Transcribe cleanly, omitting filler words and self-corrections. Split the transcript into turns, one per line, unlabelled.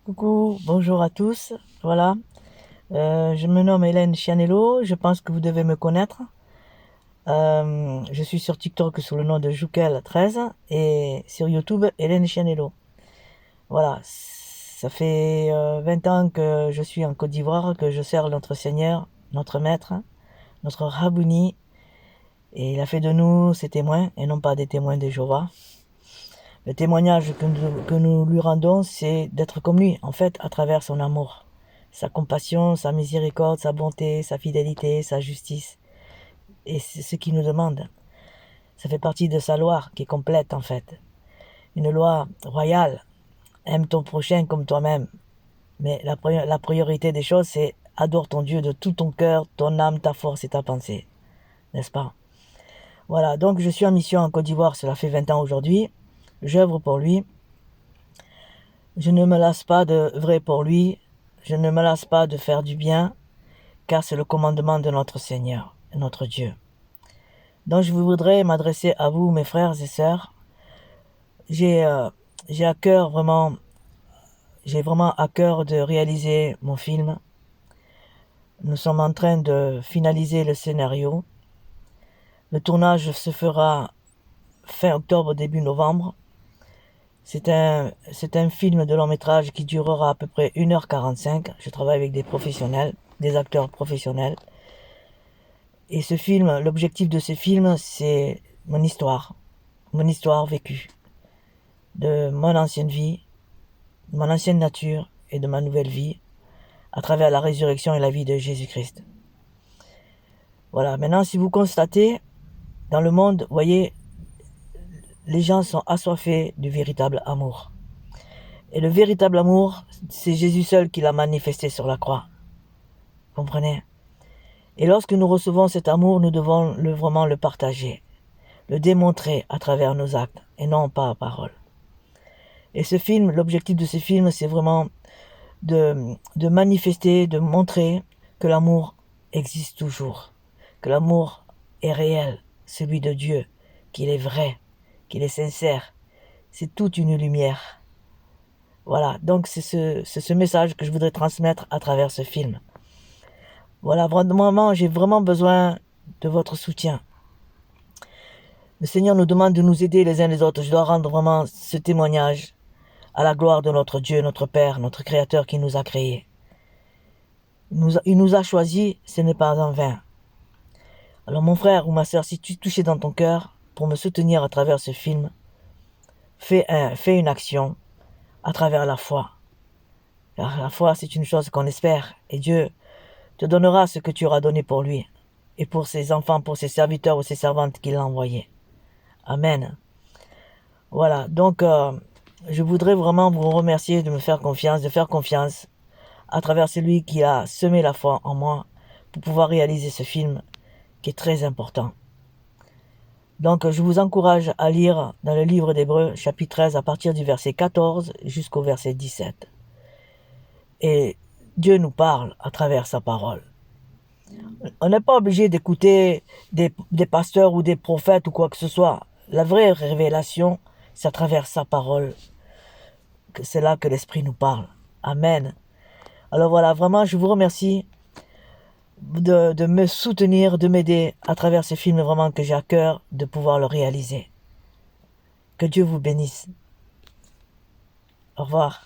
Coucou, bonjour à tous. Voilà, je me nomme Hélène Chianello. Je pense que vous devez me connaître. Je suis sur TikTok sous le nom de Joukel13 et sur YouTube Hélène Chianello. Voilà, ça fait 20 ans que je suis en Côte d'Ivoire, que je sers notre Seigneur, notre Maître, notre Rabouni, et il a fait de nous ses témoins et non pas des témoins de Jéhovah. Le témoignage que nous lui rendons, c'est d'être comme lui, en fait, à travers son amour, sa compassion, sa miséricorde, sa bonté, sa fidélité, sa justice. Et c'est ce qu'il nous demande. Ça fait partie de sa loi qui est complète, en fait. Une loi royale. Aime ton prochain comme toi-même. Mais la priorité des choses, c'est adore ton Dieu de tout ton cœur, ton âme, ta force et ta pensée. N'est-ce pas? Voilà, donc je suis en mission en Côte d'Ivoire, cela fait 20 ans aujourd'hui. J'œuvre pour lui. Je ne me lasse pas d'œuvrer pour lui. Je ne me lasse pas de faire du bien, car c'est le commandement de notre Seigneur, notre Dieu. Donc je voudrais m'adresser à vous, mes frères et sœurs. J'ai à cœur j'ai vraiment à cœur de réaliser mon film. Nous sommes en train de finaliser le scénario. Le tournage se fera fin octobre, début novembre. C'est un film de long métrage qui durera à peu près 1h45. Je travaille avec des professionnels, des acteurs professionnels. Et ce film, l'objectif de ce film, c'est mon histoire vécue, de mon ancienne vie, de mon ancienne nature et de ma nouvelle vie, à travers la résurrection et la vie de Jésus-Christ. Voilà, maintenant si vous constatez, dans le monde, vous voyez, les gens sont assoiffés du véritable amour. Et le véritable amour, c'est Jésus seul qui l'a manifesté sur la croix. Comprenez? Et lorsque nous recevons cet amour, nous devons vraiment le partager, le démontrer à travers nos actes et non pas à parole. Et ce film, l'objectif de ce film, c'est vraiment de manifester, de montrer que l'amour existe toujours, que l'amour est réel, celui de Dieu, qu'il est vrai, qu'il est sincère. C'est toute une lumière. Voilà, donc c'est ce message que je voudrais transmettre à travers ce film. Voilà, vraiment, j'ai vraiment besoin de votre soutien. Le Seigneur nous demande de nous aider les uns les autres. Je dois rendre vraiment ce témoignage à la gloire de notre Dieu, notre Père, notre Créateur qui nous a créés. Il nous a choisis, ce n'est pas en vain. Alors mon frère ou ma soeur, si tu es touché dans ton cœur pour me soutenir à travers ce film, fais une action à travers la foi. Car la foi, c'est une chose qu'on espère, et Dieu te donnera ce que tu auras donné pour lui, et pour ses enfants, pour ses serviteurs ou ses servantes qu'il a envoyés. Amen. Voilà, donc je voudrais vraiment vous remercier de me faire confiance, de faire confiance à travers celui qui a semé la foi en moi pour pouvoir réaliser ce film qui est très important. Donc je vous encourage à lire dans le livre d'Hébreux chapitre 13 à partir du verset 14 jusqu'au verset 17. Et Dieu nous parle à travers sa parole. On n'est pas obligé d'écouter des pasteurs ou des prophètes ou quoi que ce soit. La vraie révélation, c'est à travers sa parole. C'est là que l'Esprit nous parle. Amen. Alors voilà, vraiment, je vous remercie de me soutenir, de m'aider à travers ce film vraiment que j'ai à cœur de pouvoir le réaliser. Que Dieu vous bénisse. Au revoir.